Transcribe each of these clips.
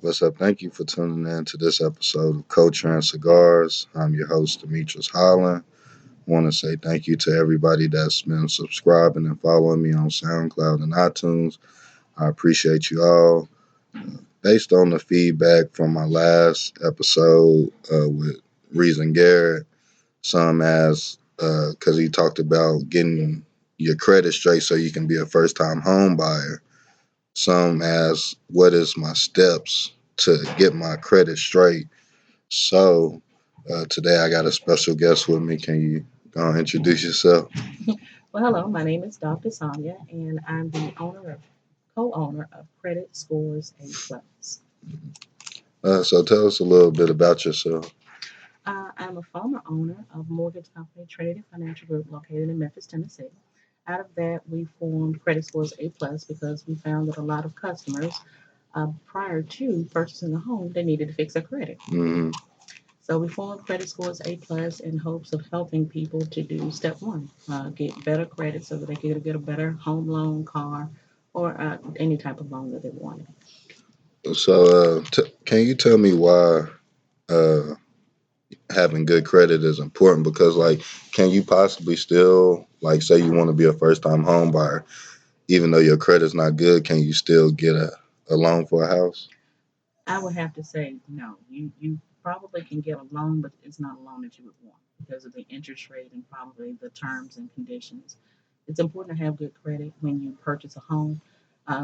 What's up? Thank you for tuning in to this episode of Culture and Cigars. I'm your host, Demetrius Holland. I want to say thank you to everybody that's been subscribing and following me on SoundCloud and iTunes. I appreciate you all. Based on the feedback from my last episode with Reason Garrett, some asked, because he talked about getting your credit straight so you can be a first time home buyer. Some ask, what is my steps to get my credit straight? So today I got a special guest with me. Can you go and introduce yourself? Well, hello, my name is Dr. Sonya, and I'm the co-owner of Credit Scores A Plus. So tell us a little bit about yourself. I'm a former owner of mortgage company Trinity Financial Group located in Memphis, Tennessee. Out of that, we formed Credit Scores A Plus because we found that a lot of customers, prior to purchasing a home, they needed to fix their credit. Hmm. So we formed Credit Scores A Plus in hopes of helping people to do step one, get better credit so that they can get a better home loan, car, or any type of loan that they wanted. So can you tell me why uh, having good credit is important? Because like, can you possibly still like say you want to be a first time home buyer, even though your credit's not good, can you still get a loan for a house? I would have to say no. You probably can get a loan, but it's not a loan that you would want because of the interest rate and probably the terms and conditions. It's important to have good credit when you purchase a home,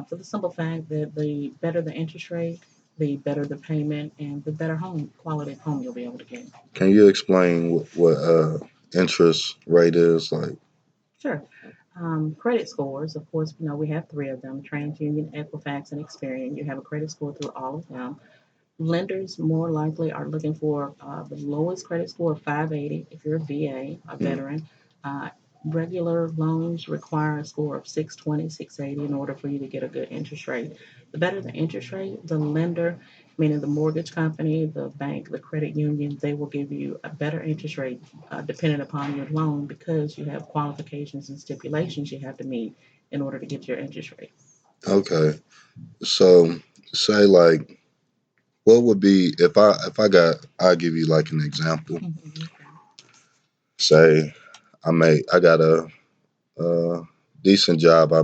for the simple fact that the better the interest rate, the better the payment, and the better home quality of home you'll be able to get. Can you explain what interest rate is like? Sure. Credit scores, of course, we have three of them: TransUnion, Equifax, and Experian. You have a credit score through all of them. Lenders more likely are looking for the lowest credit score of 580 if you're a VA, a Mm. veteran. Uh, Regular loans require a score of 620, 680 in order for you to get a good interest rate. The better the interest rate, the lender, meaning the mortgage company, the bank, the credit union, they will give you a better interest rate depending upon your loan because you have qualifications and stipulations you have to meet in order to get your interest rate. Okay. So say like what would be I'll give you like an example. Say I got a decent job. I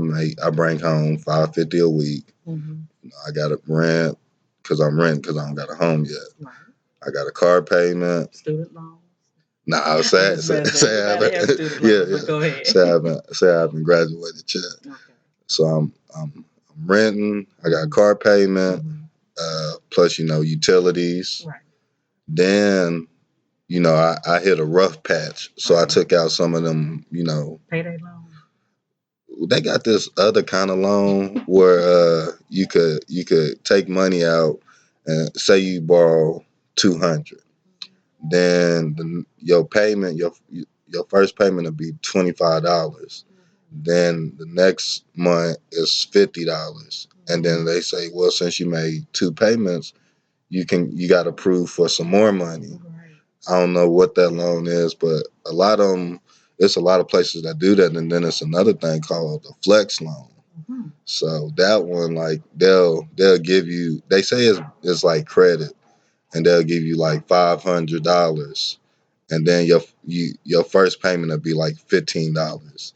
bring home 550 a week. Mm-hmm. I got a rent because I'm renting because I don't got a home yet. Right. I got a car payment. Student loans. Nah, I was I say was say, about to say say I everybody has haven't student yeah loans, but yeah go ahead. say I haven't graduated yet. Okay. So I'm renting. I got Mhm. car payment. Mhm. Plus utilities. Right. Then I hit a rough patch, so I Right. took out some of them. Payday loan. They got this other kind of loan where you could take money out and say you borrow 200, then your first payment will be $25. Then the next month is $50, and then they say, well, since you made two payments, you got approved for some more money. Right. I don't know what that loan is, but a lot of them, it's a lot of places that do that, and then it's another thing called the flex loan. Mhm. So that one, like they'll give you, they say it's like credit, and they'll give you like $500, and then your first payment will be like $15.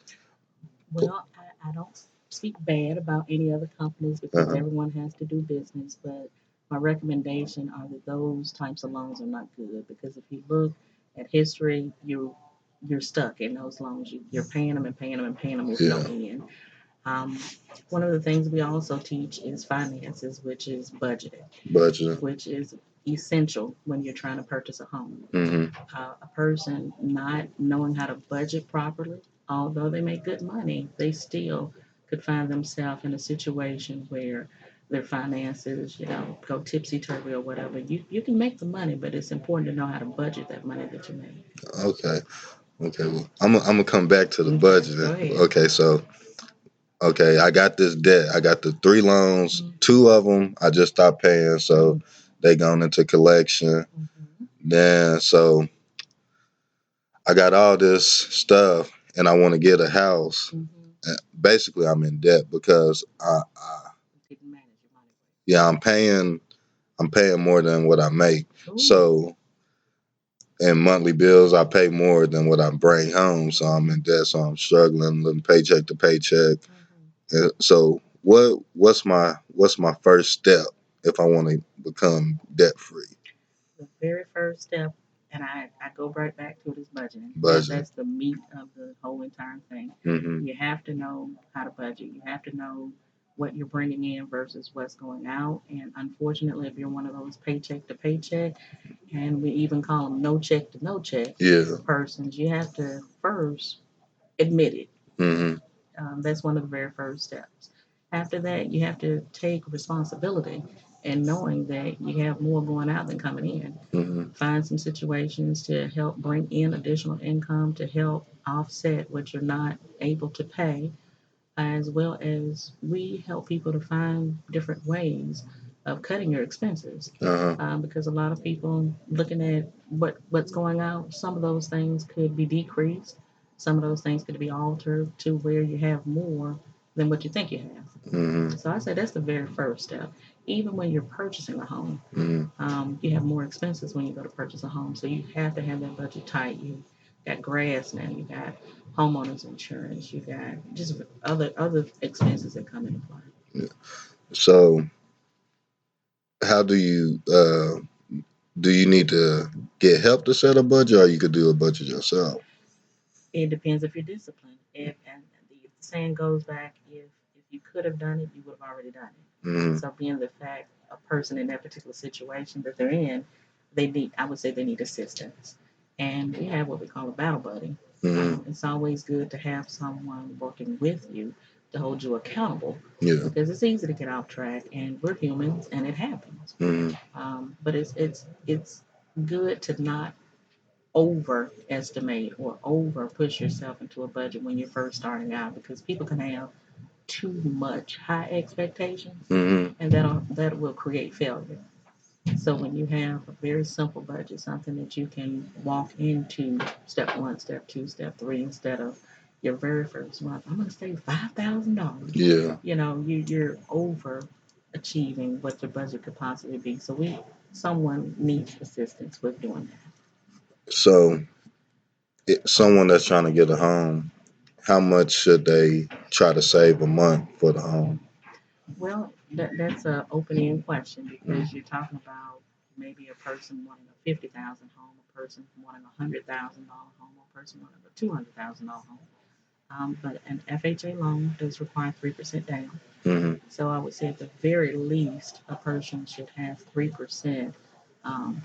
Well, I don't speak bad about any other companies because Uh-huh. everyone has to do business, but my recommendation are that those types of loans are not good because if you look at history, you're stuck in those loans. You're paying them and paying them and paying them with no Yeah, end. Um, One of the things we also teach is finances, which is budgeting, budget. which is essential when you're trying to purchase a home. Hmm. A person not knowing how to budget properly, although they make good money, they still could find themselves in a situation where their finances, go tipsy turvy or whatever. You can make the money, but it's important to know how to budget that money that you make. Okay, okay. Well, I'm gonna come back to the Okay, budget. go ahead. Okay, so okay, I got this debt. I got the three loans. Mhm. Two of them I just stopped paying, so they gone into collection. Mhm. Then so I got all this stuff, and I want to get a house. Mhm. Basically, I'm in debt because Didn't manage your money. yeah, I'm paying I'm paying more than what I make. Ooh. So in monthly bills, I pay more than what I bring home. So I'm in debt. So I'm struggling, living paycheck to paycheck. Mhm. So what's my first step if I want to become debt free? The very first step, and I go right back to it, is budgeting. Budget. That's the meat of the whole entire thing. Hmm. You have to know how to budget. You have to know what you're bringing in versus what's going out. And unfortunately, if you're one of those paycheck to paycheck, and we even call them no check to no check Yeah. persons, you have to first admit it. Hmm. That's one of the very first steps. After that, you have to take responsibility and knowing that you have more going out than coming in. Hmm. Find some situations to help bring in additional income to help offset what you're not able to pay, as well as we help people to find different ways of cutting your expenses. Uh-huh. Because a lot of people looking at what's going out, some of those things could be decreased, some of those things could be altered to where you have more than what you think you have. Hmm. So I say that's the very first step. Even when you're purchasing a home, Hmm. you have more expenses when you go to purchase a home. So you have to have that budget tight. You got grass now, you got homeowners insurance, you got just other expenses that come into play. So how do you need to get help to set a budget, or you could do a budget yourself? It depends if you're disciplined. If and the saying goes back, if you could have done it, you would have already done it. Hmm. So being the fact a person in that particular situation that they're in, they need I would say they need assistance. And we have what we call a battle buddy. Hmm. It's always good to have someone working with you to hold you accountable Yeah. because it's easy to get off track and we're humans and it happens. Hmm. But it's good to not overestimate or over push yourself into a budget when you're first starting out because people can have too much high expectations Hmm. and that will create failure. So when you have a very simple budget, something that you can walk into step one, step two, step three, instead of your very first month, I'm going to save $5,000. Yeah. You're over achieving what your budget could possibly be. So someone needs assistance with doing that. So someone that's trying to get a home, how much should they try to save a month for the home? Well, that's an open-end question because you're talking about maybe a person wanting a 50,000 home, a person wanting $100,000 home, a person wanting a $200,000 home. But an FHA loan does require 3% down. Hmm. So I would say at the very least, a person should have 3%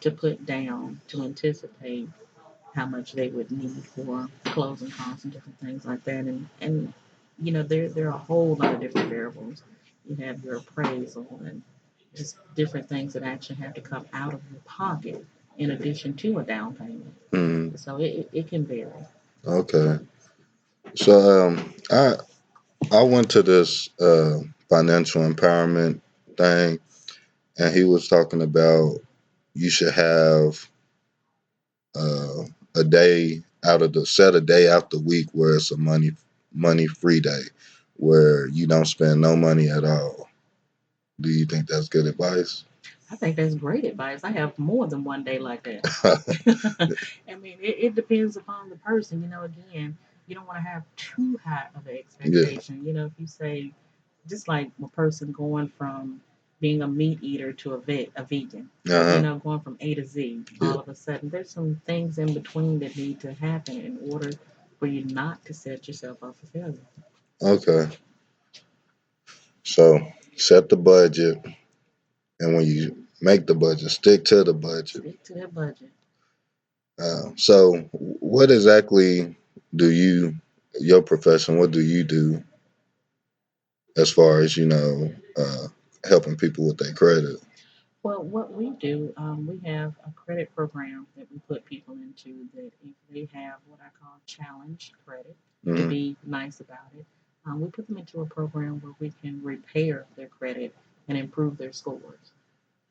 to put down to anticipate how much they would need for closing costs and different things like that. And there are a whole lot of different variables. You have your appraisal and just different things that actually have to come out of your pocket in addition to a down payment. Hmm. So it can vary. Okay. So I went to this financial empowerment thing, and he was talking about you should have uh, a day out of the set a day out the week where it's a money free day, where you don't spend no money at all. Do you think that's good advice? I think that's great advice. I have more than one day like that. I mean, it depends upon the person. Again, you don't want to have too high of an Yeah. expectation. If you say, just like a person going from being a meat eater to a vegan, Uh-huh. going from A to Z, Yeah. all of a sudden, there's some things in between that need to happen in order for you not to set yourself up for failure. Okay. So set the budget, and when you make the budget, stick to the budget. Stick to that budget. So what exactly do your profession, what do you do as far as helping people with their credit? Well, what we do, we have a credit program that we put people into that if they have what I call challenge credit, to Hmm. be nice about it, we put them into a program where we can repair their credit and improve their scores.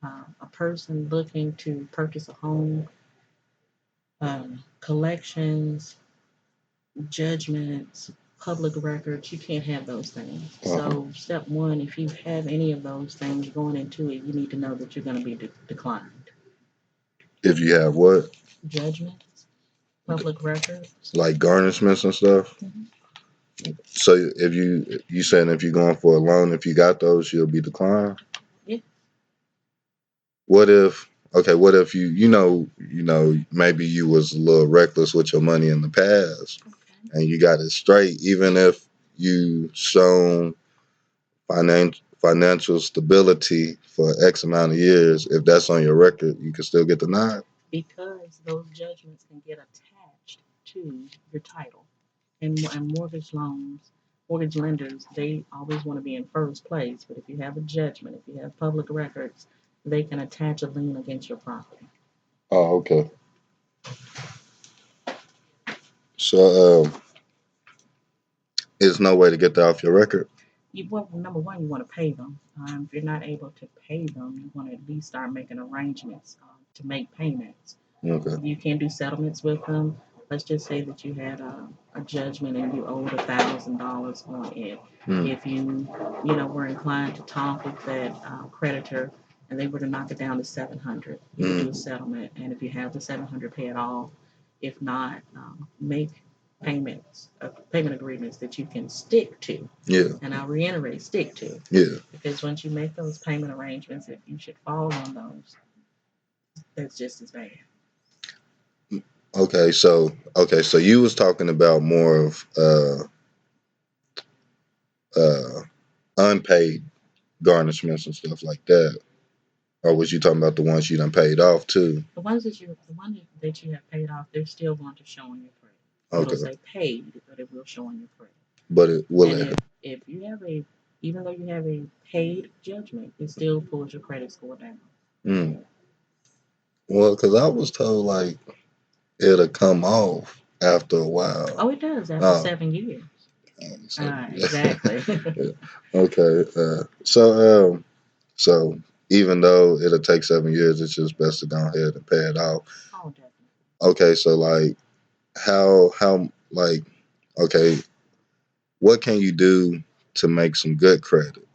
A person looking to purchase a home, collections, judgments, public records, you can't have those things. Uh-huh. So, step one, if you have any of those things going into it, you need to know that you're going to be declined. If you have what? Judgments, public records. Like garnishments and stuff? Mhm. So if you saying if you're going for a loan, if you got those, you'll be declined? Yeah. What if what if maybe you was a little reckless with your money in the past Okay. and you got it straight, even if you shown financial stability for X amount of years, if that's on your record, you can still get denied? Because those judgments can get attached to your title. And mortgage loans, mortgage lenders, they always want to be in first place. But if you have a judgment, if you have public records, they can attach a lien against your property. Oh, okay. So there's no way to get that off your record? Well, number one, you want to pay them. If you're not able to pay them, you want to at least start making arrangements to make payments. Okay. You can do settlements with them. Let's just say that you had a judgment and you owed $1,000 on it. Mm. If you were inclined to talk with that creditor and they were to knock it down to 700, you could do a settlement. And if you have the 700, pay it off. If not, make payment agreements that you can stick to. Yeah. And I'll reiterate, stick to. Yeah. Because once you make those payment arrangements, if you should fall on those, that's just as bad. Okay, so you was talking about more of uh unpaid garnishments and stuff like that. Or was you talking about the ones you done paid off too? The one that you have paid off, they're still going to show on your credit. It'll Okay. say paid, but it will show on your credit. But it will And it if you have even though you have a paid judgment, it still pulls your credit score down. mm. Well, because I was told like it'll come off after a while. Oh, it does after Oh, 7 years. so, Exactly. okay. So even though it'll take 7 years, it's just best to go ahead and pay it off. Oh, definitely. Okay, so like how like okay, what can you do to make some good credit?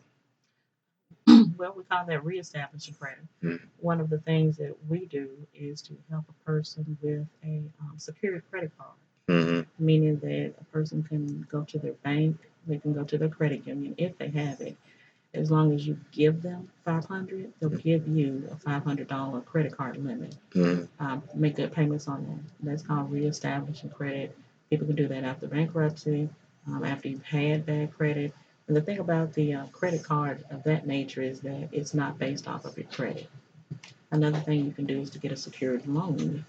Well, we call that reestablishing credit. Mm. One of the things that we do is to help a person with a secured credit card, Mm-hmm. meaning that a person can go to their bank, they can go to their credit union if they have it. As long as you give them 500, they'll give you a $500 credit card limit. Mm-hmm. Make good payments on that. That's called reestablishing credit. People can do that after bankruptcy, after you've had bad credit. And the thing about the credit card of that nature is that it's not based off of your credit. Another thing you can do is to get a secured loan,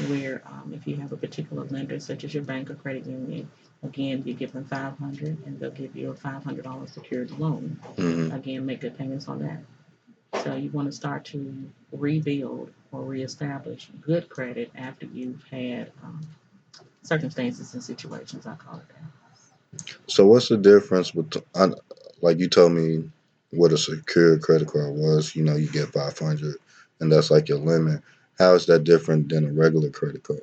where if you have a particular lender, such as your bank or credit union, again, you give them 500, and they'll give you a $500 secured loan. Mm-hmm. Again, make good payments on that. So you want to start to rebuild or reestablish good credit after you've had circumstances and situations. I call it that. So what's the difference between, like you told me what a secure credit card was, you get 500 and that's like your limit. How is that different than a regular credit card?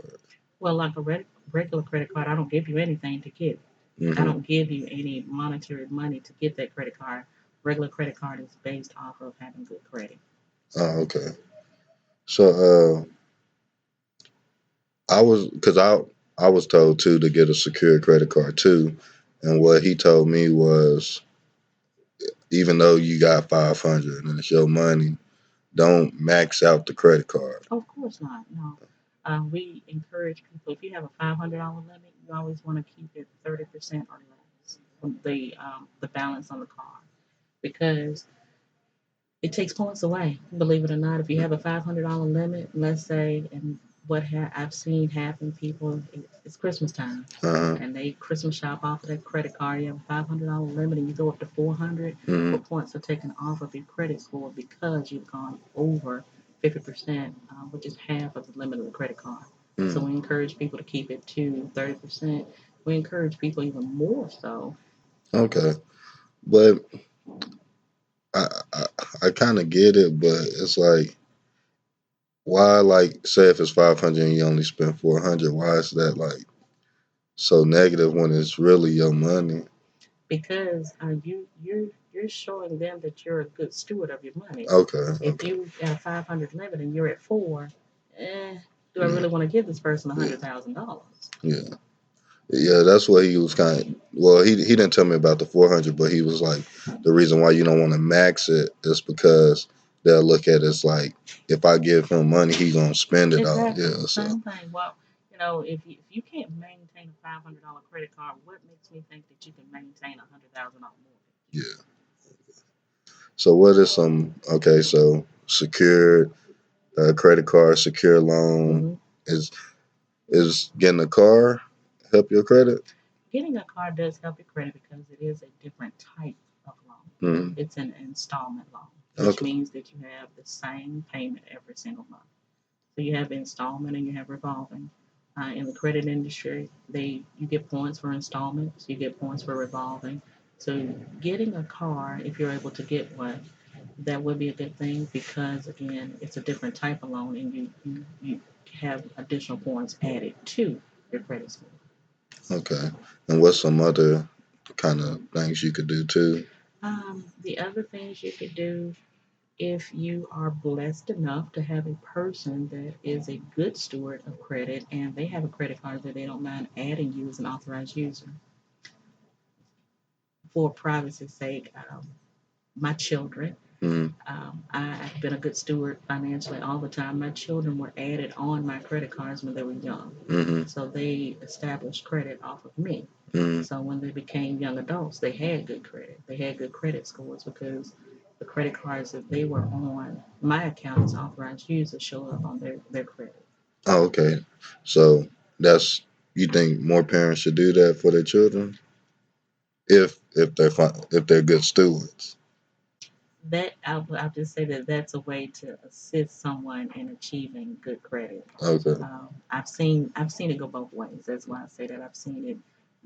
Well, like a regular credit card, I don't give you anything to get. I Mm-hmm. don't give you any monetary money to get that credit card. Regular credit card is based off of having good credit. Oh, okay. So I was told too to get a secure credit card too, and what he told me was even though you got 500 and it's your money, don't max out the credit card. Oh, of course not. No. We encourage people, if you have a $500 limit, you always want to keep it 30% or less from the balance on the card, because it takes points away. Believe it or not, if you have a $500 limit, let's say, and I've seen happen, people, it's Christmas time, Uh-huh. and they Christmas shop off of that credit card. You have a $500 limit, and you go up to 400. Mm-hmm. Well, points are taken off of your credit score because you've gone over 50%, which is half of the limit of the credit card. So Mm-hmm. we encourage people to keep it to 30%. We encourage people even more so. Okay, but I I, I kind of get it, but it's like why like say if it's 500 and you only spend 400, why is that like so negative when it's really your money. because you're showing them that you're a good steward of your money. Okay, If okay. you got a 500 limit and you're at four, eh, do I Yeah, really want to give this person a yeah, $100,000? yeah. Yeah, that's what he was kind of. Well, he didn't tell me about the 400, but he was like, the reason why you don't want to max it is because they'll look at it as like, if I give him money, he gonna spend it all. Exactly, Yeah, so same thing. Well, if you can't maintain a $500 credit card, what makes me think that you can maintain a $100,000 mortgage? yeah. So what is some okay? So secured credit card, secure loan Hmm. is getting a car help your credit? Getting a car does help your credit because it is a different type of loan. Mm-hmm. It's an installment loan, which Okay. means that you have the same payment every single month. So you have installment and you have revolving. In the credit industry, you get points for installments, you get points for revolving. So getting a car, if you're able to get one, that would be a good thing because again, it's a different type of loan and you have additional points added to your credit score. Okay. And what's some other kind of things you could do too? The other things you could do if you are blessed enough to have a person that is a good steward of credit and they have a credit card that they don't mind adding you as an authorized user for privacy's sake. My children, Mm-hmm. I've been a good steward financially all the time. My children were added on my credit cards when they were young. Mm-hmm. So they established credit off of me. Mm-hmm. So when they became young adults, they had good credit. They had good credit scores because the credit cards that they were on, my account as authorized user showed up on their credit. Oh, okay. So that's you think more parents should do that for their children if they're good stewards. That I'll just say that that's a way to assist someone in achieving good credit. Okay. I've seen it go both ways. That's why I say that I've seen it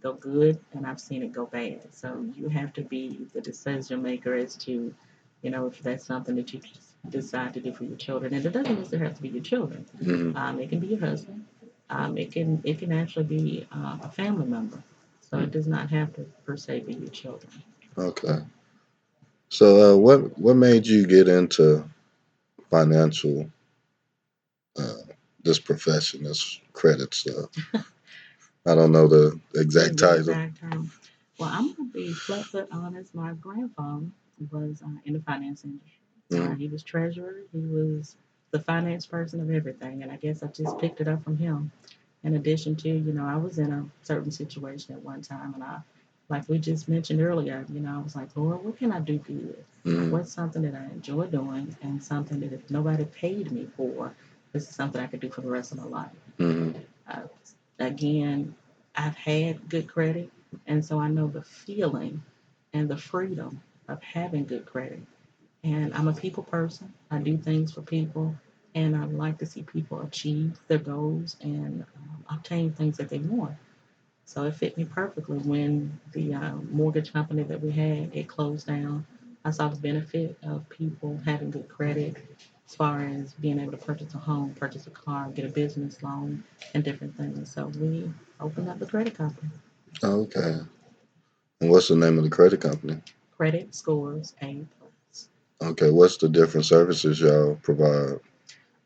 go good and I've seen it go bad. So you have to be the decision maker as to, if that's something that you decide to do for your children. And it doesn't necessarily have to be your children. Mm-hmm. It can be your husband. It can actually be a family member. So it does not have to per se be your children. Okay. So what made you get into financial uh, this profession, this credit stuff? I don't know the exact The title. exact term. Well, I'm gonna be flat foot honest. My grandfather was in the finance industry. Mm-hmm. He was treasurer. He was the finance person of everything, and I guess I just picked it up from him. In addition to, I was in a certain situation at one time, and like we just mentioned earlier, I was like, Lord, what can I do good? Mm-hmm. What's something that I enjoy doing, and something that if nobody paid me for, this is something I could do for the rest of my life. Mm-hmm. Uh, Again, I've had good credit, and so I know the feeling and the freedom of having good credit. And I'm a people person. I do things for people, and I like to see people achieve their goals and obtain things that they want. So it fit me perfectly when the mortgage company that we had it closed down. I saw the benefit of people having good credit as far as being able to purchase a home, purchase a car, get a business loan, and different things. So we opened up a credit company. Okay. And what's the name of the credit company? Credit scores A plus. Okay. What's the different services y'all provide?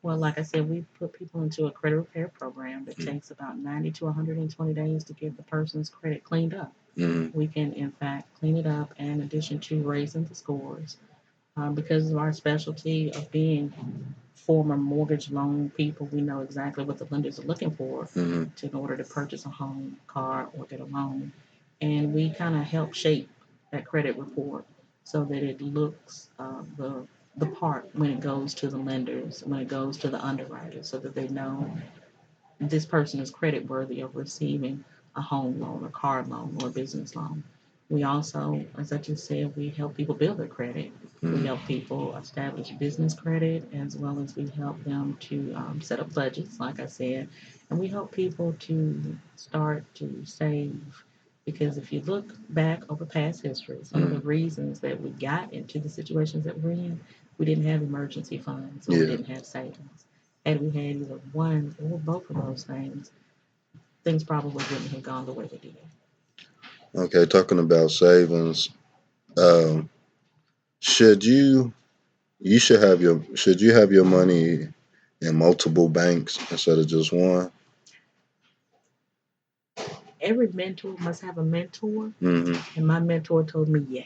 Well, like I said, we put people into a credit repair program that takes about 90 to 120 days to get the person's credit cleaned up. Mm-hmm. We can, in fact, clean it up in addition to raising the scores. Because of our specialty of being former mortgage loan people, we know exactly what the lenders are looking for Mm-hmm. in order to purchase a home, car, or get a loan. And we kind of help shape that credit report so that it looks the part when it goes to the lenders, when it goes to the underwriters, so that they know this person is credit worthy of receiving a home loan, a car loan, or a business loan. We also, as I just said, we help people build their credit. We Mm-hmm. help people establish business credit as well as we help them to set up budgets, like I said. And we help people to start to save. Because if you look back over past history, some of Mm-hmm. the reasons that we got into the situations that we're in, we didn't have emergency funds or we Yeah. didn't have savings. Had we had either one or both of those things, things probably wouldn't have gone the way they did. Okay, talking about savings, um, should you should you have your money in multiple banks instead of just one? Every mentor must have a mentor, Hmm. and my mentor told me yes.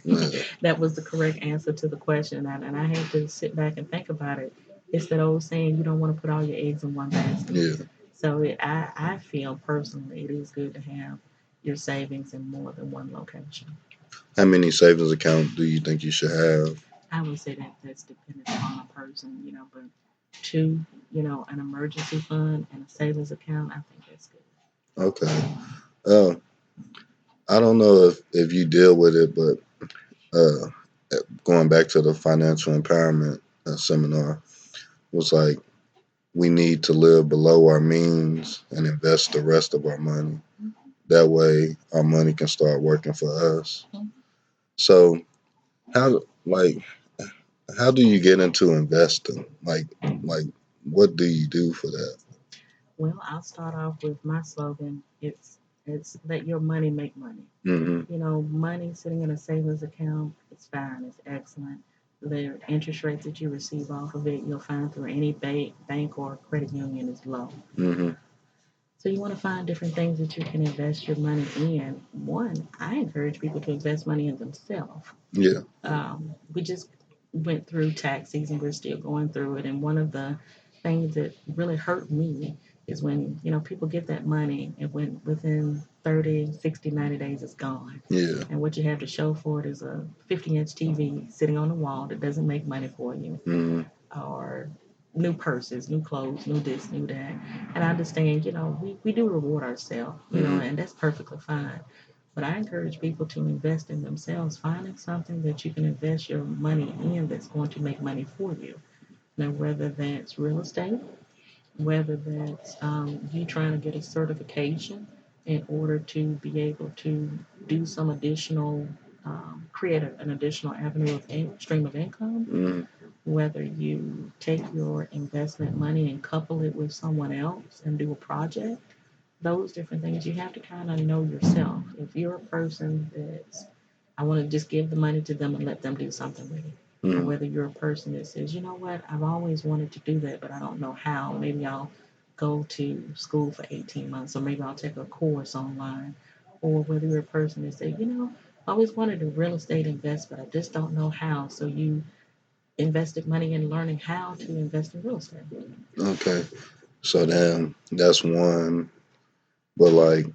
Yeah, That was the correct answer to the question. And I had to sit back and think about it. It's that old saying, you don't want to put all your eggs in one basket. yeah. So I feel personally it is good to have your savings in more than one location. How many savings account do you think you should have? I would say that that's dependent upon a person, but two, an emergency fund and a savings account, I think that's good. Okay. Uh, I don't know if you deal with it, but uh, going back to the financial empowerment seminar was like we need to live below our means and invest the rest of our money. That way, our money can start working for us. Mhm. So, how like how do you get into investing? Like what do you do for that? Well, I'll start off with my slogan. It's let your money make money. Hmm. Money sitting in a savings account, it's fine, it's excellent. The interest rates that you receive off of it, you'll find through any bank or credit union is low. Hmm. So you want to find different things that you can invest your money in. One, I encourage people to invest money in themselves. Yeah. We just went through tax season. We're still going through it. And one of the things that really hurt me is when, people get that money and when within 30, 60, 90 days it's gone. Yeah. And what you have to show for it is a 50-inch TV sitting on the wall that doesn't make money for you, Hmm. or new purses, new clothes, new this, new that. And I understand, we do reward ourselves, Hmm. and that's perfectly fine. But I encourage people to invest in themselves, finding something that you can invest your money in that's going to make money for you. Now, whether that's real estate, whether that's you trying to get a certification in order to be able to do some additional, create an additional avenue of stream of income, Hmm. whether you take your investment money and couple it with someone else and do a project, those different things, you have to kind of know yourself. If you're a person that's, I want to just give the money to them and let them do something with it, or Hmm. whether you're a person that says, you know what, I've always wanted to do that, but I don't know how. Maybe I'll go to school for 18 months, or maybe I'll take a course online, or whether you're a person that says, I always wanted to real estate invest, but I just don't know how. So you invested money in learning how to invest in real estate. Okay. So then that's one. But like,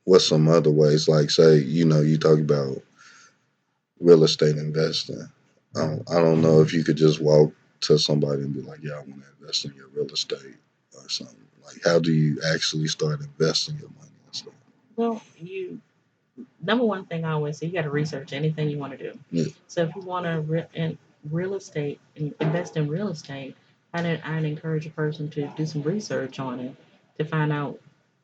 what's some other ways? Like, say, you talk about real estate investing. I don't know if you could just walk to somebody and be like, "Yeah, I want to invest in your real estate or something." Like, how do you actually start investing your money and stuff? Well, number one thing I always say, you got to research anything you want to do. Yeah. So if you want to in real estate, invest in real estate, I'd encourage a person to do some research on it to find out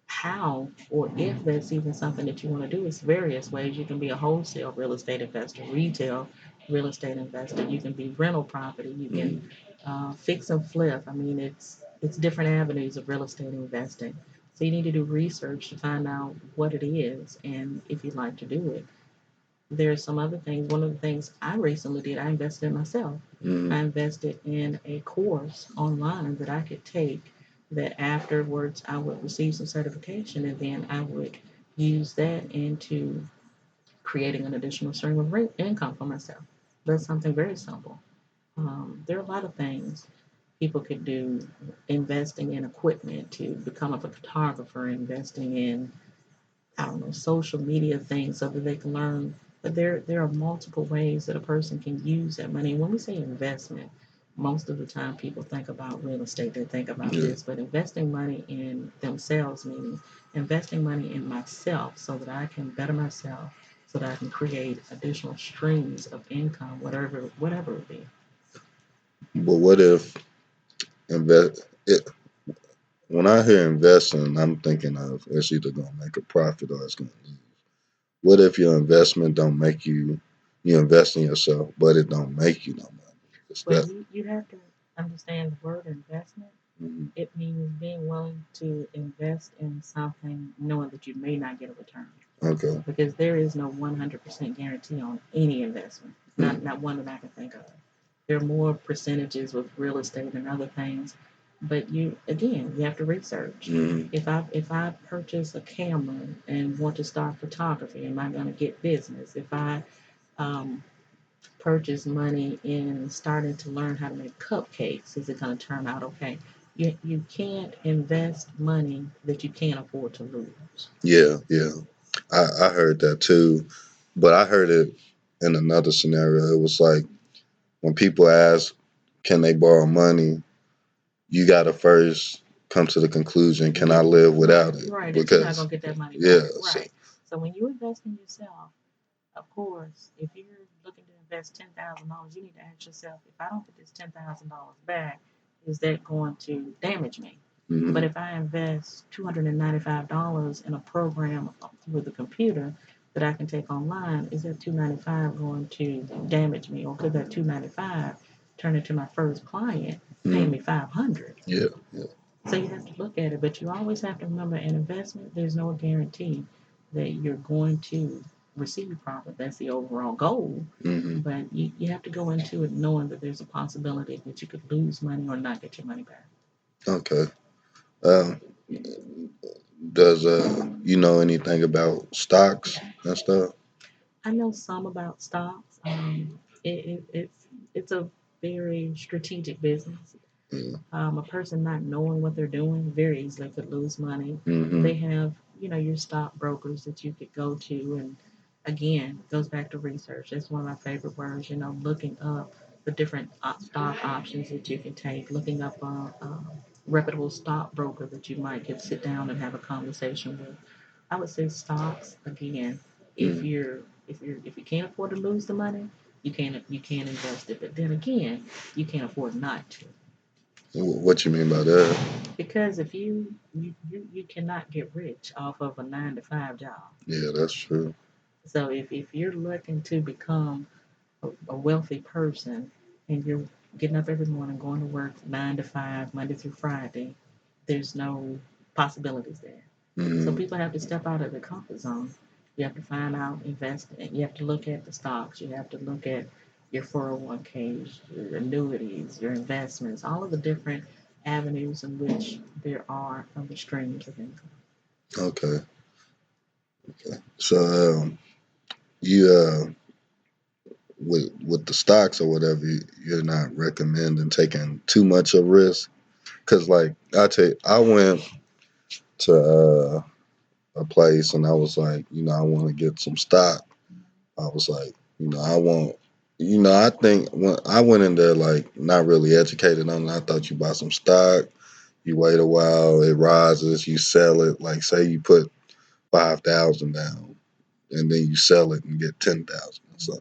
how or if that's even something that you want to do. It's various ways. You can be a wholesale real estate investor, retail real estate investor. You can be rental property. You can Mm-hmm. fix and flip. I mean, it's different avenues of real estate investing. So you need to do research to find out what it is and if you'd like to do it. There's some other things. One of the things I recently did, I invested in myself. Mm-hmm. I invested in a course online that I could take, that afterwards I would receive some certification, and then I would use that into creating an additional stream of income for myself. That's something very simple. There are a lot of things people could do, investing in equipment to become a photographer, investing in, I don't know, social media things so that they can learn. But there are multiple ways that a person can use that money. And when we say investment, most of the time people think about real estate, they think about Yeah. this, but investing money in themselves, meaning investing money in myself so that I can better myself, so that I can create additional streams of income, whatever it be. But what if invest it? When I hear investing, I'm thinking of it's either gonna make a profit or it's gonna lose. What if your investment don't make you invest in yourself, but it don't make you no money? Is Well, that you have to understand the word investment. Mhm. It means being willing to invest in something knowing that you may not get a return. Okay. Because there is no 100% guarantee on any investment, Mhm. not one that I can think of. There are more percentages with real estate and other things, but you have to research. Mhm. If I purchase a camera and want to start photography, am I going to get business? If I um, purchase money in starting to learn how to make cupcakes, is it going to turn out okay? You can't invest money that you can't afford to lose. Yeah, yeah. I heard that too, but I heard it in another scenario. It was like when people ask, "Can they borrow money?" You gotta first come to the conclusion, "Can I You live right, without it?" right, that you're not Because gonna get that money yeah, back. so, Right. So when you invest in yourself, of course, if you're looking to invest $10,000, you need to ask yourself, if I don't get this $10,000 back, is that going to damage me? But mhm, if I invest $295 in a program through the computer that I can take online, is that 295 going to damage me, or could that 295 turn into my first client paying mhm, me 500? yeah, yeah, So you have to look at it, but you always have to remember an investment, there's no guarantee that you're going to receive profit. That's the overall goal. mhm, But you have to go into it knowing that there's a possibility that you could lose money or not get your money back. okay. Um, does you know anything about stocks and stuff? I know some about stocks. It's a very strategic business. Yeah. A person not knowing what they're doing very easily could lose money. They Mhm. have, your stockbrokers that you could go to, and again, it goes back to research. That's one of my favorite words. Looking up the different stock options that you can take, looking up a reputable stockbroker that you might get sit down and have a conversation with. I would say stocks again. If Mhm. you're if you can't afford to lose the money, you can't invest it. But then again, you can't afford not to. What you mean by that? Because if you cannot get rich off of a 9 to 5 job. Yeah, that's true. So if you're looking to become a wealthy person and you're getting up every morning, going to work 9 to 5, Monday through Friday, there's no possibilities there. So Mhm. people have to step out of their comfort zone. You have to find out, invest. You have to look at the stocks. You have to look at your 401ks, your annuities, your investments, all of the different avenues in which there are other streams of income. Okay. So you with the stocks or whatever, you're not recommending taking too much of risk. Cause like I tell you, I went to a place and I was like, I want to get some stock. I was like, I want, I think when I went in there like not really educated on it, I thought you buy some stock, you wait a while, it rises, you sell it. Like say you put 5,000 down, and then you sell it and get 10,000. So,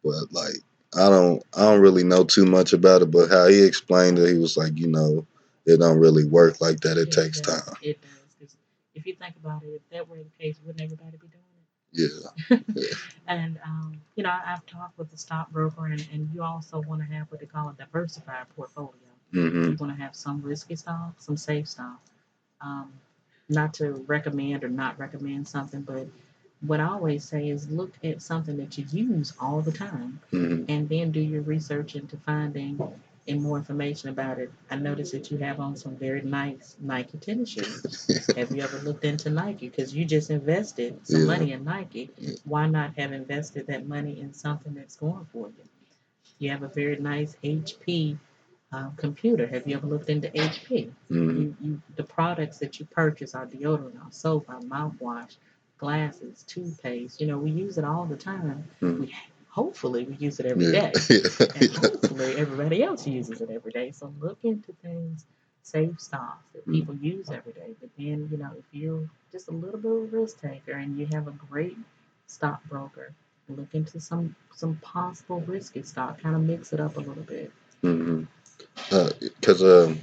but like I don't really know too much about it. But how he explained it, he was like, it don't really work like that. It Yeah, it takes does. time. It does. Because if you think about it, if that were the case, wouldn't everybody be doing Yeah, it? yeah, And I've talked with the stockbroker, and you also want to have what they call a diversified portfolio. hmm You want to have some risky stock, some safe stock. Um, Not to recommend or not recommend something, but what I always say is look at something that you use all the time hmm and then do your research into finding and more information about it. I noticed that you have on some very nice Nike tennis shoes. Have you ever looked into Nike? Because you just invested some yeah, money in Nike. Why not have invested that money in something that's going for you? You have a very nice HP computer. Have you ever looked into HP? hmm The products that you purchase are deodorant, our soap, our mouthwash, glasses, toothpaste. We use it all the time. hmm We hopefully we use it every yeah, day, yeah, and yeah. hopefully everybody else uses it every day. So look into things, safe stocks that Mm. people use every day. But then if you're just a little bit of a risk taker and you have a great stockbroker, look into some possible risky stock. Kind of mix it up a little bit. hmm Because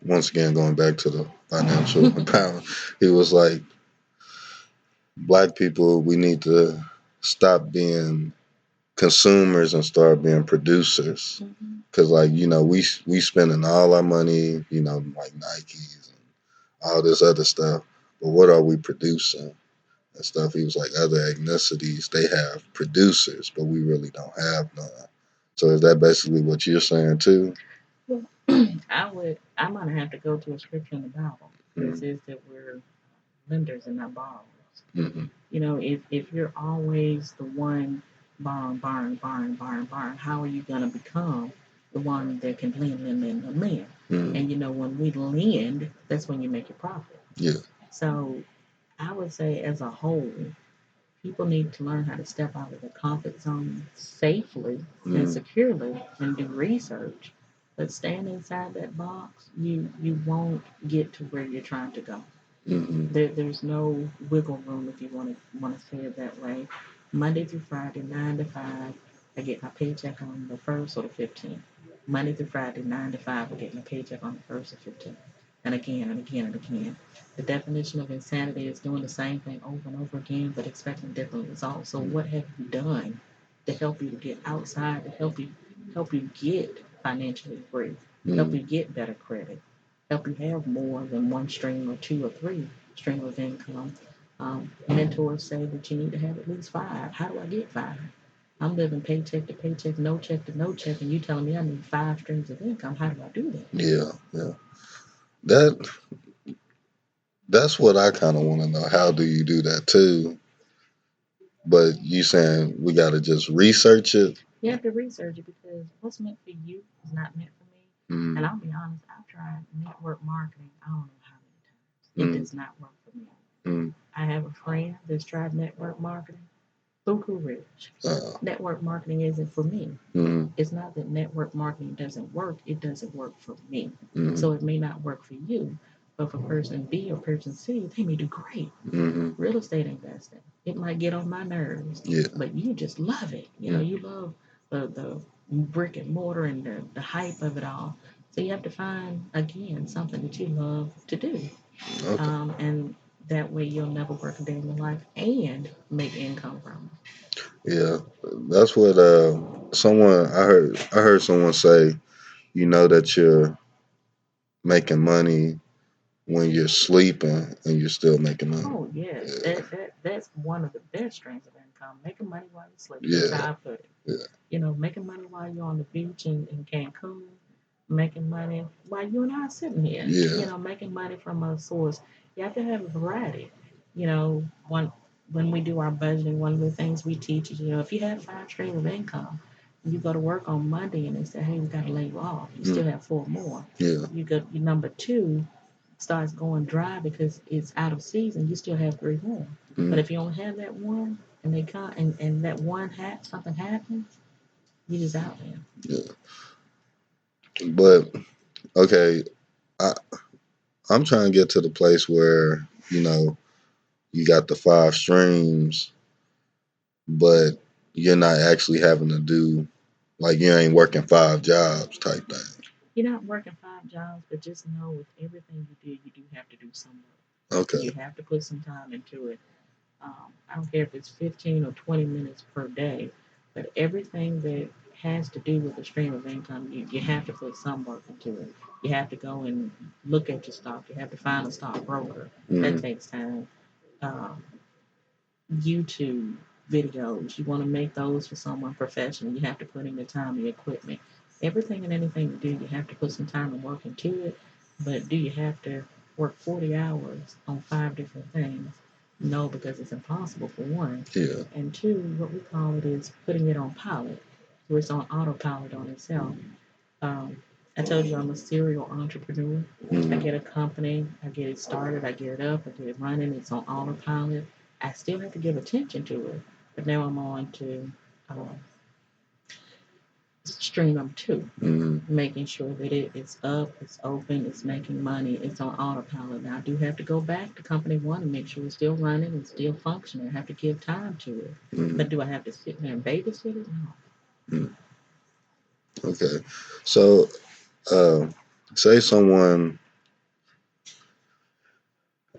once again, going back to the financial empowerment, he was like, black people, we need to stop being consumers and start being producers. Hmm. Cause like we spending all our money, like Nikes and all this other stuff, but what are we producing and stuff? He was like other ethnicities they have producers, but we really don't have none. So is that basically what you're saying too? Well, I'm gonna have to go to a scripture in the Bible that Mm-hmm. says that we're lenders and not borrowers. Mm-hmm. If you're always the one borrowing, how are you gonna become the one that can lend? Mm-hmm. And when we lend, that's when you make your profit. Yeah. So I would say, as a whole, people need to learn how to step out of their comfort zone safely and Mm-hmm. securely and do research. But staying inside that box, you won't get to where you're trying to go. Mm-hmm. There's no wiggle room, if you want to say it that way. Monday through Friday, 9 to 5, I get my paycheck on the first or the 15th. Monday through Friday, 9 to 5, I get my paycheck on the first or 15th, and again and again and again. The definition of insanity is doing the same thing over and over again, but expecting different results. So, what have you done to help you to get outside, to help you get financially free, help Mm-hmm. you get better credit, help you have more than one stream or two or three stream of income? Mentors say that you need to have at least five. How do I get five? I'm living paycheck to paycheck, no check to no check, and you telling me I need five streams of income. How do I do that? Yeah. Yeah. That that's what I kind of want to know. How do you do that too? But you saying we got to just research it? You have to research it because what's meant for you is not meant for me. And Mm, I'll be honest, I've tried network marketing, I don't know how many times. It mm, does not work for me. mm, I have a friend that's tried network marketing, buku rich. uh, Network marketing isn't for me. mm, It's not that network marketing doesn't work, it doesn't work for me. mm, So it may not work for you, but for person B or person C, they may do great. mm, Real estate investing, it might get on my nerves, yeah. but you just love it. Mm, You love the brick and mortar and the hype of it all. So you have to find, again, something that you love to do. okay. And that way you'll never work a day in your life and make income from Yeah. That's what someone I heard someone say. You know that you're making money when you're sleeping and you're still making it. money. Oh yes, Yeah. that's one of the best streams of income. Making money while you sleep. That's Yeah. how I put it. Yeah. Making money while you're on the beach in Cancun, making money while you and I are sitting here, Yeah. making money from a source. You have to have a variety. One when we do our budgeting, one of the things we teach is, if you have five streams of income, you go to work on Monday and they say, hey, we got to lay you off. You Mm, still have four more. yeah. You go, your number two starts going dry because it's out of season. You still have three more. But Mm, if you only have that one and they come and that one something happens, you just out there. yeah. But okay, I I'm trying to get to the place where you got the five streams, but you're not actually having to do like you ain't working five jobs type thing. You're not working five jobs, but just know with everything you do have to do some work. Okay. You have to put some time into it. I don't care if it's 15 or 20 minutes per day, but everything that has to do with the stream of income, you have to put some work into it. You have to go and look at your stock. You have to find a stockbroker. That Mm, takes time. Um, YouTube videos. You want to make those for someone professional. You have to put in the time, the equipment. Everything and anything you do, you have to put some time and work into it. But do you have to work 40 hours on five different things? No, because it's impossible for one. yeah. And two, what we call it is putting it on pilot, where it's on autopilot on itself. Um, I told you I'm a serial entrepreneur. I Mm, get a company, I get it started, I get it up, I get it running, it's on autopilot. I still have to give attention to it, but now I'm on to stream number two, mm, making sure that it's up, it's open, it's making money, it's on autopilot. Now I do have to go back to company one and make sure it's still running and still functioning. I have to give time to it. mm, But do I have to sit there and babysit it? No. mm. Okay. So, uh, say someone,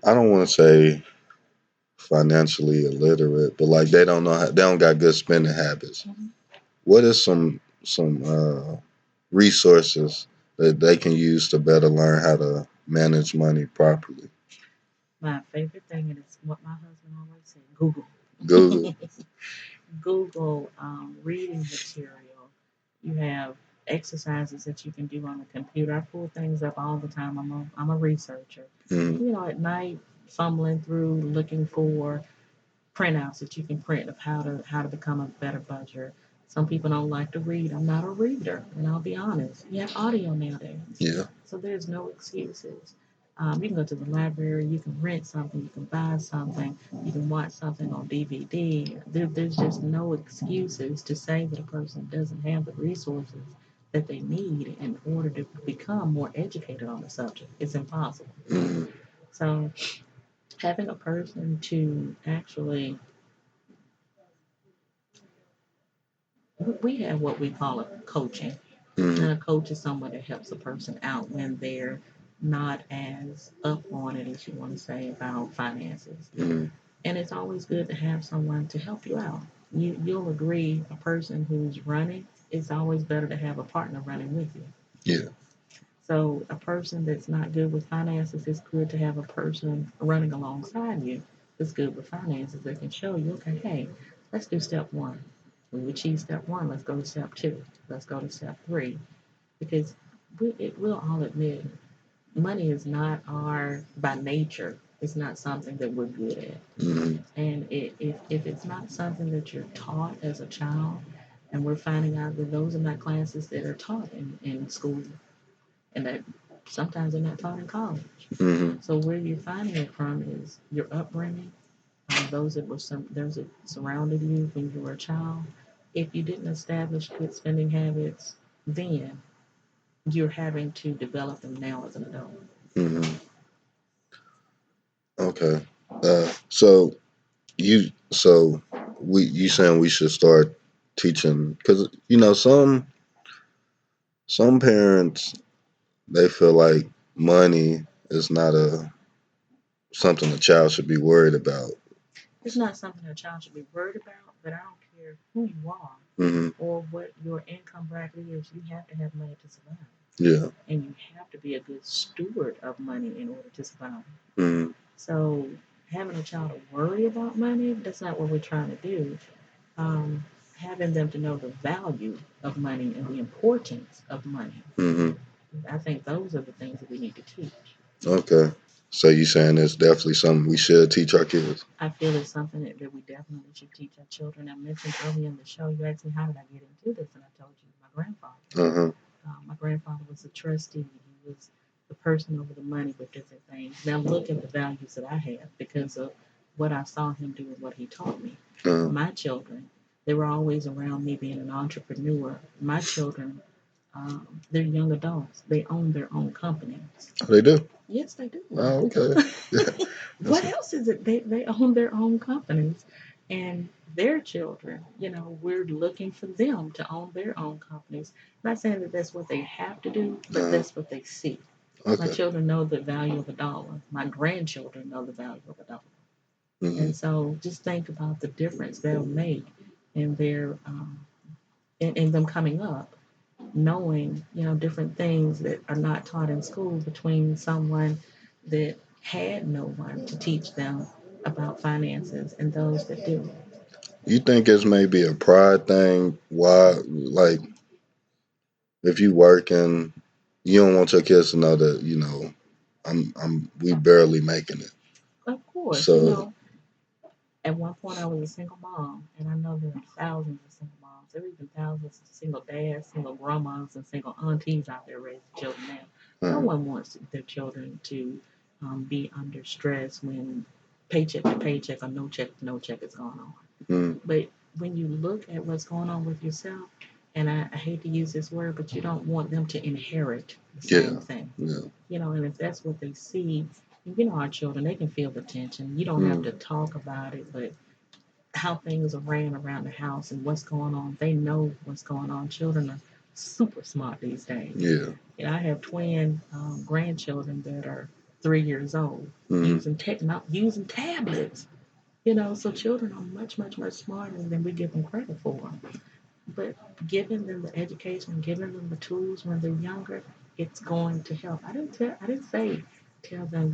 I don't want to say financially illiterate, but like they don't know how, they don't got good spending habits. Mhm. what is some resources that they can use to better learn how to manage money properly? My favorite thing, and it's what my husband always said, Google. Google. Google reading material. You have exercises that you can do on the computer. I pull things up all the time. I'm a researcher. Mm-hmm. At night, fumbling through, looking for printouts that you can print of how to become a better budget. Some people don't like to read. I'm not a reader, and I'll be honest. You have audio nowadays, Yeah. so there's no excuses. You can go to the library, you can rent something, you can buy something, you can watch something on DVD. There's just no excuses to say that a person doesn't have the resources that they need in order to become more educated on the subject. It's impossible. Mm-hmm. So having a person to actually we have what we call a coaching. Mm-hmm. And a coach is someone that helps a person out when they're not as up on it as you want to say about finances. Mm-hmm. And it's always good to have someone to help you out. You'll agree a person who's running, it's always better to have a partner running with you. Yeah. So a person that's not good with finances, it's good to have a person running alongside you that's good with finances that can show you, okay, hey, let's do step one. When we achieve step one, let's go to step two. Let's go to step three. Because we'll all admit money is not our, by nature, it's not something that we're good at. Mm-hmm. And if it's not something that you're taught as a child, and we're finding out that those are not classes that are taught in school, and that sometimes they're not taught in college. Mm-hmm. So where you're finding it from is your upbringing, those that surrounded you when you were a child. If you didn't establish good spending habits, then you're having to develop them now as an adult. Mm-hmm. Okay. So so you saying we should start teaching because some parents they feel like money is not a something a child should be worried about. It's not something a child should be worried about, but I don't care who you are Mm-hmm. or what your income bracket is. You have to have money to survive, Yeah. and you have to be a good steward of money in order to survive. Mm-hmm. So having a child to worry about money, that's not what we're trying to do. Having them to know the value of money and the importance of money. Mm-hmm. I think those are the things that we need to teach. Okay. So you saying it's definitely something we should teach our kids? I feel it's something that we definitely should teach our children. I mentioned earlier in the show, you asked me how did I get into this, and I told you my grandfather. Uh-huh. My grandfather was a trustee. He was the person over the money with different things. Now look at the values that I have because of what I saw him do and what he taught me. Uh-huh. My children, they were always around me being an entrepreneur. My children, they're young adults. They own their own companies. Oh, they do. Yes, they Oh, do. okay. What That's else is it? They own their own companies, and their children. We're looking for them to own their own companies. I'm not saying that that's what they have to do, but uh, that's what they see. My okay. children know the value of a dollar. My grandchildren know the value of a dollar, Mm-hmm. and so just think about the difference they'll make in their in them coming up knowing, different things that are not taught in school between someone that had no one to teach them about finances and those that do. You think it's maybe a pride thing? Why, like, if you working, you don't want your kids to know that we barely making it. Of course, So, at one point I was a single mom, and I know there are thousands of single moms. There are even thousands of single dads, single grandmas, and single aunties out there raising children now. No uh, one wants their children to be under stress when paycheck to paycheck or no check is going on. mm, But when you look at what's going on with yourself, and I hate to use this word, but you don't want them to inherit the same yeah, thing. yeah, And if that's what they see, our children, they can feel the tension. You don't have mm, to talk about it, but how things are ran around the house and what's going on, they know what's going on. Children are super smart these days. yeah, I have twin grandchildren that are 3 years old mm, using tablets. So children are much, much, much smarter than we give them credit for. but giving them the education, giving them the tools when they're younger, it's going to help. I didn't say tell them,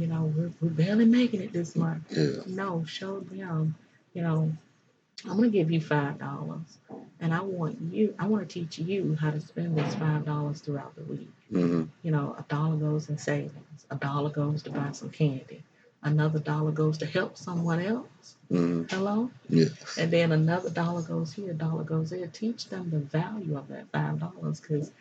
we're barely making it this month. Yeah. No, show them, you know, I'm gonna give you $5, and I want to teach you how to spend this $5 throughout the week. Mm-hmm. A dollar goes in savings, a dollar goes to buy some candy, another dollar goes to help someone else. Mm-hmm. Hello? Yeah. And then another dollar goes here, a dollar goes there. Teach them the value of that $5 because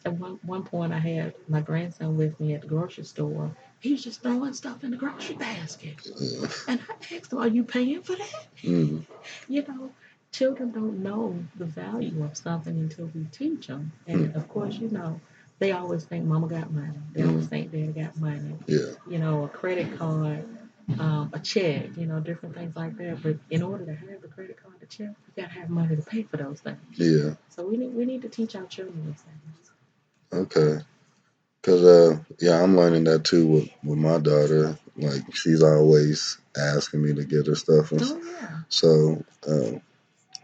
at one point I had my grandson with me at the grocery store. He was just throwing stuff in the grocery basket. Yeah. And I asked him, "Are you paying for that?" Mm-hmm. You know, children don't know the value of something until we teach them. And of course, they always think mama got money. They always Mm-hmm. think daddy got money. Yeah. A credit card, a check, different things like that. But in order to have the credit card, the check, you gotta have money to pay for those things. Yeah. So we need to teach our children these things. Okay. Cause yeah, I'm learning that too with my daughter. Like she's always asking me to get her stuff, and Oh yeah, so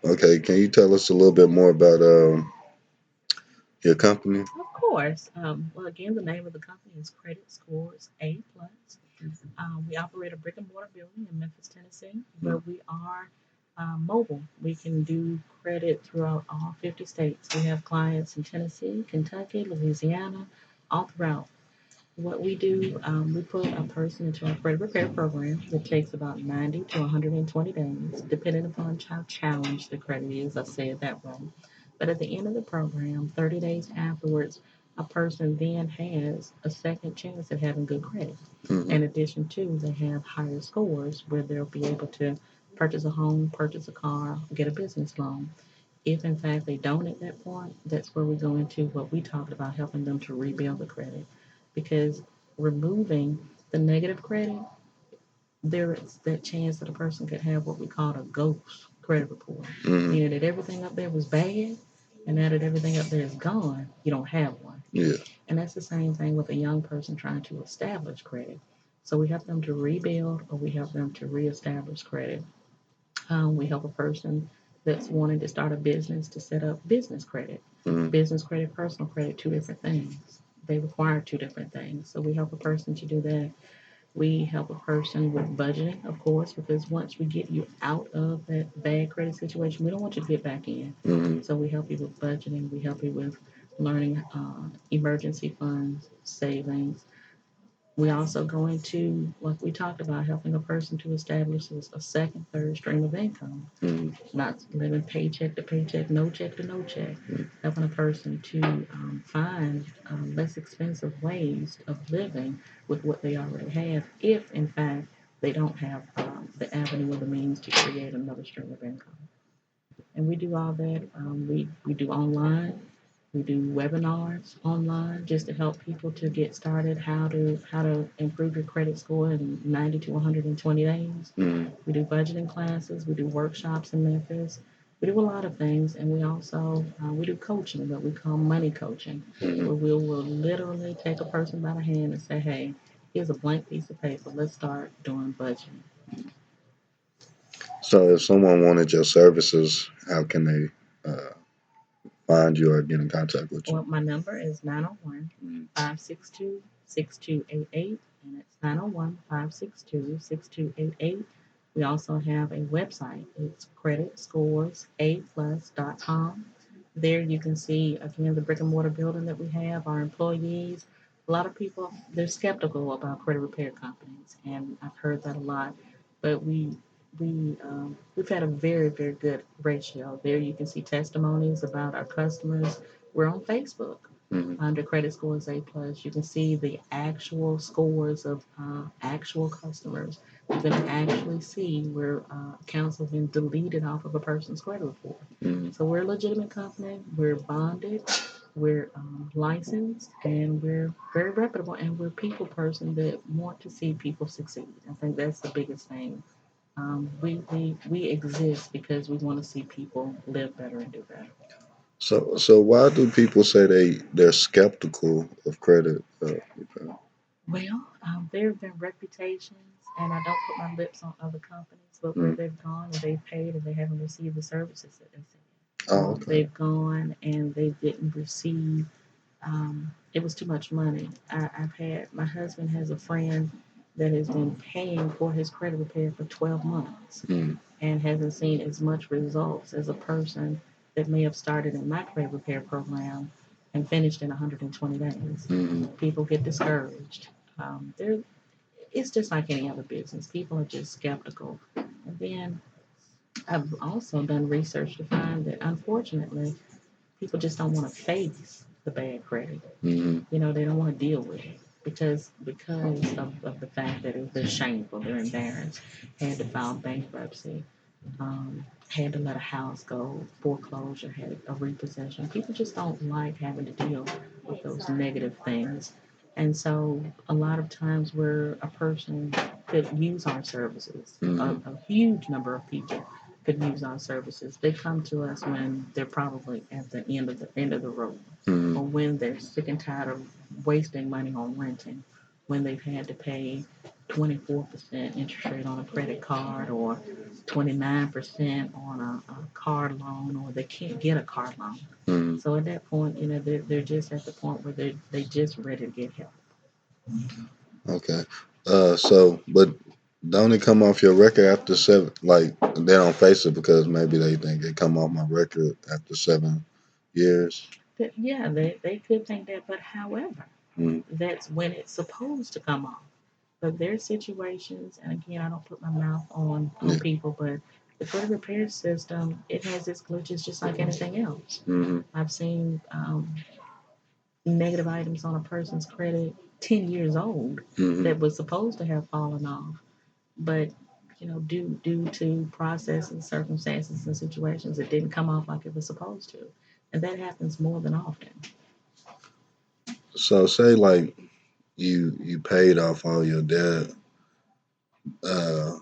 okay. Can you tell us a little bit more about your company? of course. Well, again, the name of the company is Credit Scores A Plus. We operate a brick and mortar building in Memphis, Tennessee, but we are mobile. We can do credit throughout all 50 states. We have clients in Tennessee, Kentucky, Louisiana, all throughout. What we do, we put a person into our credit repair program that takes about 90 to 120 days, depending upon how challenged the credit is. I said that wrong. But at the end of the program, 30 days afterwards, a person then has a second chance at having good credit. Mm-hmm. In addition to, they have higher scores where they'll be able to purchase a home, purchase a car, get a business loan. If in fact they don't at that point, that's where we go into what we talked about, helping them to rebuild the credit. Because removing the negative credit, there is that chance that a person could have what we call a ghost credit report, Mm-hmm. meaning that everything up there was bad, and now that everything up there is gone, you don't have one. Yeah. And that's the same thing with a young person trying to establish credit. So we help them to rebuild or we help them to reestablish credit. We help a person that's wanting to start a business to set up business credit. Mm-hmm. Business credit, personal credit, two different things. They require two different things. So we help a person to do that. We help a person with budgeting, of course, because once we get you out of that bad credit situation, we don't want you to get back in. Mm-hmm. So we help you with budgeting. We help you with learning emergency funds, savings, we also go into, like we talked about, helping a person to establish a second, third stream of income, Mm-hmm. not living paycheck to paycheck, no check to no check, helping a person to find less expensive ways of living with what they already have, if in fact they don't have the avenue or the means to create another stream of income. And we do all that. We do online. We do webinars online just to help people to get started how to improve your credit score in 90 to 120 days. Mm-hmm. We do budgeting classes. We do workshops in Memphis. We do a lot of things, and we also we do coaching that we call money coaching, Mm-hmm. where we'll literally take a person by the hand and say, "Hey, here's a blank piece of paper. Let's start doing budgeting." So if someone wanted your services, how can they find you or get in contact with you? Well, my number is 901 562 6288, and it's 901 562 6288. We also have a website. It's creditscoresaplus.com. There you can see, again, the brick and mortar building that we have, our employees. A lot of people, they're skeptical about credit repair companies, and I've heard that a lot. But we've had a very, very good ratio. There you can see testimonies about our customers. We're on Facebook Mm-hmm. under Credit Scores A Plus. You can see the actual scores of actual customers. You can actually see where accounts have been deleted off of a person's credit report. Mm-hmm. So we're a legitimate company. We're bonded. We're licensed, and we're very reputable. And we're people person that want to see people succeed. I think that's the biggest thing. We exist because we want to see people live better and do better. So why do people say they're skeptical of credit? Well, there have been reputations, and I don't put my lips on other companies, but where Mm. they've gone and they've paid and they haven't received the services that they said. Oh, or okay. they've gone and they didn't receive. It was too much money. I've had my husband has a friend that has been paying for his credit repair for 12 months Mm, and hasn't seen as much results as a person that may have started in my credit repair program and finished in 120 days. mm, People get discouraged. There, it's just like any other business. People are just skeptical. And then I've also done research to find that unfortunately, people just don't want to face the bad credit. mm, They don't want to deal with it because of the fact that they're shameful, they're embarrassed, had to file bankruptcy, had to let a house go, foreclosure, had a repossession. People just don't like having to deal with those negative things. And so a lot of times where a person could use our services, mm, a huge number of people could use our services. They come to us when they're probably at the end of the road, mm, or when they're sick and tired of wasting money on renting, when they've had to pay 24% interest rate on a credit card, or 29% on a car loan, or they can't get a car loan. mm. So at that point, they're just at the point where they just ready to get help. Okay. But don't it come off your record after seven? Like they don't face it because maybe they think it come off my record after 7 years. But yeah, they could think that, but however, Mm, that's when it's supposed to come off. But there's situations, and again, I don't put my mouth on yeah. people, but the credit repair system, it has its glitches just like anything else. Mm, I've seen negative items on a person's credit 10 years old mm, that was supposed to have fallen off, but due to processes, circumstances, and situations, it didn't come off like it was supposed to, and that happens more than often. So say like you paid off all your debt. Uh,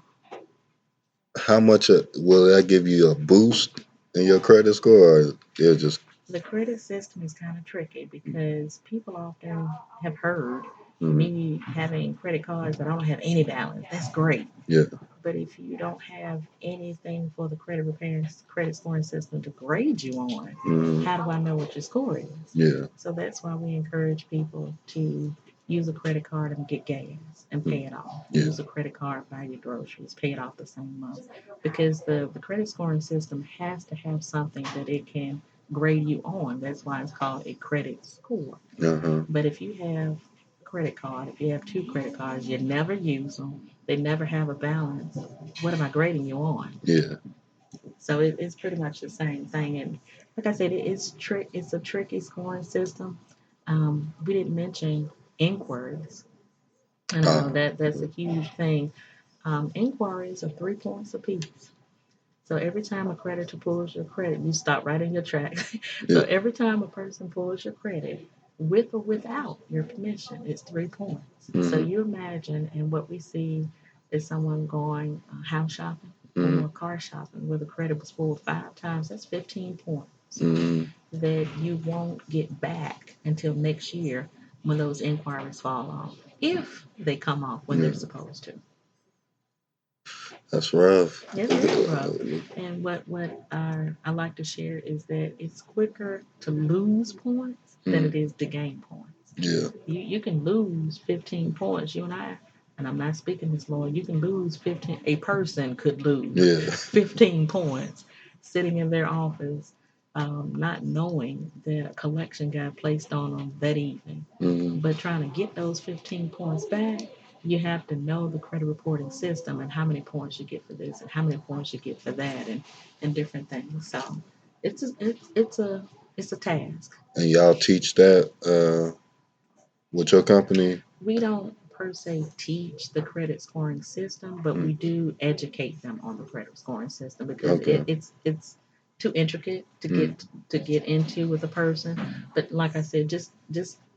how much will that give you a boost in your credit score, or it'll just The credit system is kind of tricky because people often have heard mm, me having credit cards that I don't have any balance. That's great. yeah. But if you don't have anything for the credit scoring system to grade you on, Mm, how do I know what your score is? yeah. So that's why we encourage people to use a credit card and get gas and Mm, pay it off. yeah. Use a credit card, buy your groceries, pay it off the same month. Because the credit scoring system has to have something that it can grade you on. That's why it's called a credit score. Uh-huh. But if you have a credit card, if you have two credit cards, you never use them, they never have a balance, what am I grading you on? Yeah. So it's pretty much the same thing. And like I said, it's a tricky scoring system. We didn't mention inquiries, and I know Oh, that's a huge thing. Inquiries are 3 points apiece. So every time a creditor pulls your credit, you stop right in your tracks. So yeah. every time a person pulls your credit, with or without your permission, it's 3 points. So Mm-hmm. you imagine, and what we see is someone going house shopping Mm-hmm. or car shopping where the credit was pulled 5 times. That's 15 points Mm-hmm. that you won't get back until next year when those inquiries fall off, if they come off when they're Yeah. supposed to. That's rough. It is rough. And what I like to share is that it's quicker to lose points than Mm, it is to gain points. yeah. You can lose 15 points. You and I'm not speaking this Lord, you can lose 15. A person could lose Yeah. 15 points sitting in their office, not knowing that a collection got placed on them that evening. Mm, But trying to get those 15 points back, you have to know the credit reporting system and how many points you get for this and how many points you get for that, and different things. So it's a task. and y'all teach that with your company? We don't per se teach the credit scoring system, but Mm, we do educate them on the credit scoring system because okay. it's too intricate to Mm, get into with a person. But like I said, just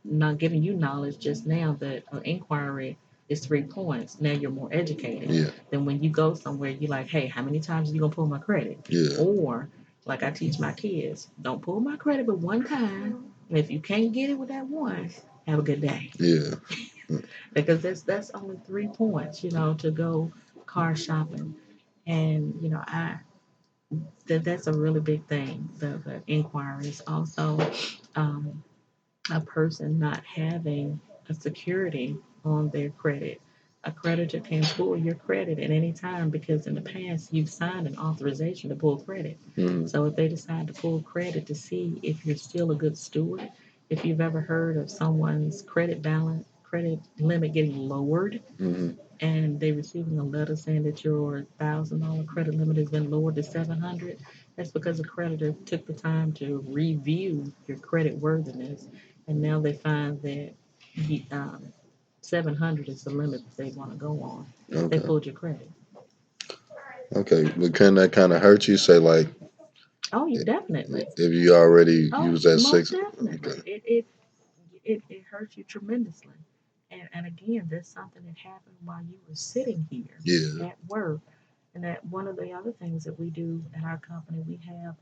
not giving you knowledge just now that an inquiry is 3 points. Now you're more educated. yeah. Then when you go somewhere, you're like, hey, how many times are you gonna pull my credit? Yeah. Or like I teach my kids, don't pull my credit but one time. And if you can't get it with that one, have a good day, Yeah. because that's only 3 points, to go car shopping. And I that's a really big thing. The inquiries also. Um, a person not having a security on their credit. A creditor can pull your credit at any time because in the past you've signed an authorization to pull credit. Mm-hmm. So if they decide to pull credit to see if you're still a good steward, if you've ever heard of someone's credit limit getting lowered, Mm-hmm. and they're receiving a letter saying that your $1,000 credit limit has been lowered to 700, that's because a creditor took the time to review your credit worthiness, and now they find that you, 700 is the limit that they want to go on. They Okay. pulled your credit. Okay. But can that kind of hurt you? Say like Oh, you definitely. if you already Oh, use that most six. definitely. Okay. It hurts you tremendously. And again, that's something that happened while you were sitting here Yeah. at work. And that one of the other things that we do at our company, we have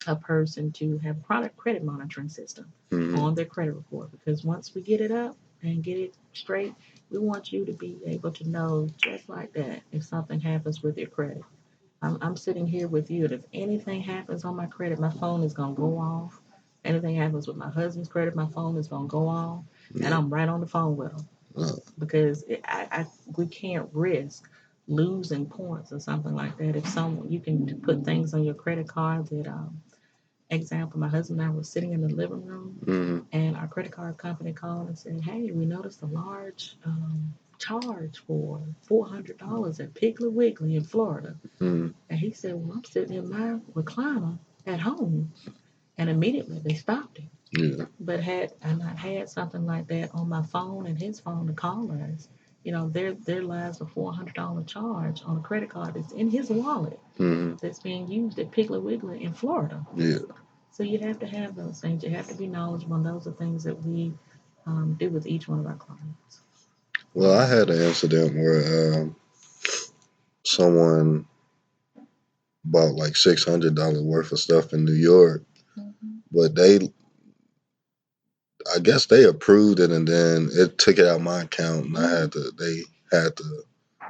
a person to have a product credit monitoring system Mm-hmm. on their credit report because once we get it up and get it straight, we want you to be able to know just like that if something happens with your credit. I'm sitting here with you, and if anything happens on my credit, my phone is going to go off. Anything happens with my husband's credit, my phone is going to go off, and Yeah. I'm right on the phone with him Uh, because we can't risk losing points or something like that. If someone you can put things on your credit card that, example, my husband and I were sitting in the living room, mm-hmm. and our credit card company called and said, "Hey, we noticed a large charge for $400 at Piggly Wiggly in Florida." Mm-hmm. And he said, "Well, I'm sitting in my recliner at home." And immediately they stopped him. Yeah. But had I not had something like that on my phone and his phone to call us, there lies a $400 charge on a credit card that's in his wallet Mm-hmm. that's being used at Piggly Wiggly in Florida. Yeah. So you have to have those things. You have to be knowledgeable. And those are things that we do with each one of our clients. Well, I had an incident where someone bought like $600 worth of stuff in New York, Mm-hmm. but I guess they approved it, and then it took it out my account, and Mm-hmm. they had to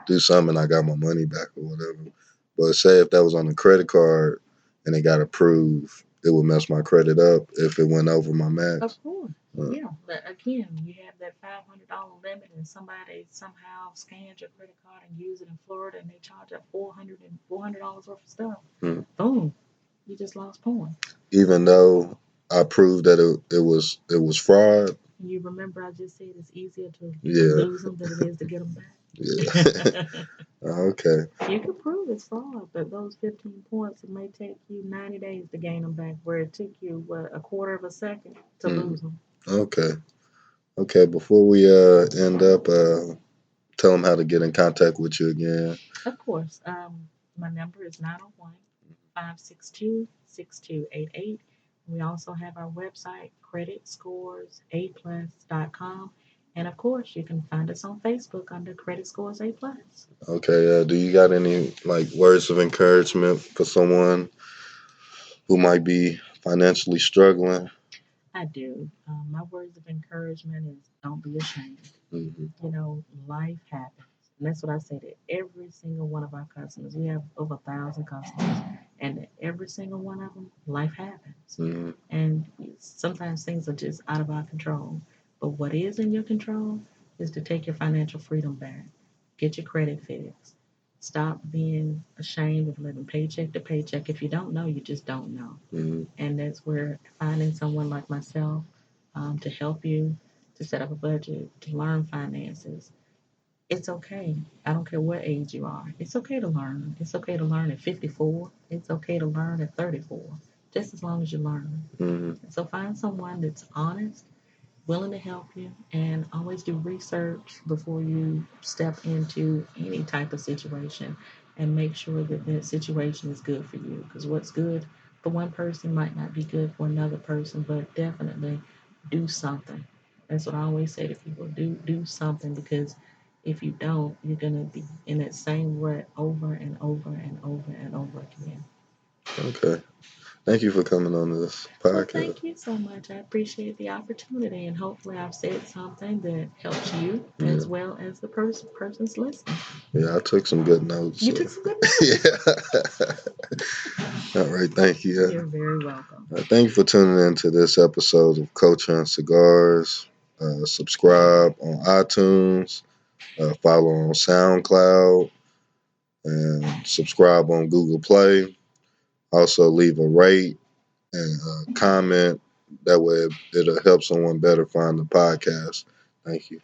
do something, and I got my money back or whatever. But say if that was on a credit card and it got approved, it would mess my credit up if it went over my max. Of course. Uh, Yeah. But again, you have that $500 limit and somebody somehow scans your credit card and use it in Florida and they charge up $400 worth of stuff. hmm. Boom. You just lost points. Even though I proved that it was fraud. And you remember I just said it's easier to Yeah, lose them than it is to get them yeah. back. Okay. You can prove it's fraud, but those 15 points, it may take you 90 days to gain them back, where it took you, what, a quarter of a second to Mm, lose them. okay. Okay. Before we end up, tell them how to get in contact with you again. Of course, my number is 901 562 6288. We also have our website, creditscoresAplus.com. And of course, you can find us on Facebook under Credit Scores A Plus. Okay. Do you got any like words of encouragement for someone who might be financially struggling? I do. My words of encouragement is don't be ashamed. Hmm. Life happens. And that's what I say to every single one of our customers. We have over 1,000 customers, and every single one of them, life happens. Hmm. And sometimes things are just out of our control. But what is in your control is to take your financial freedom back, get your credit fixed, stop being ashamed of living paycheck to paycheck. If you don't know, you just don't know. Hmm. And that's where finding someone like myself to help you to set up a budget, to learn finances, it's okay. I don't care what age you are. It's okay to learn. It's okay to learn at 54. It's okay to learn at 34, just as long as you learn. Hmm. So find someone that's honest, willing to help you, and always do research before you step into any type of situation and make sure that that situation is good for you. Because what's good for one person might not be good for another person, but definitely do something. That's what I always say to people, do something, because if you don't, you're gonna be in that same rut over and over and over and over again. Okay. Thank you for coming on this Well, podcast. thank you so much. I appreciate the opportunity, and hopefully, I've said something that helps you Yeah, as well as the person's listening. yeah, I took some good notes. You So. took some good notes. Yeah. All right, thank you. You're very welcome. Thank you for tuning in to this episode of Culture and Cigars. Subscribe on iTunes, follow on SoundCloud, and subscribe on Google Play. Also, leave a rate and comment. That way, it'll help someone better find the podcast. Thank you.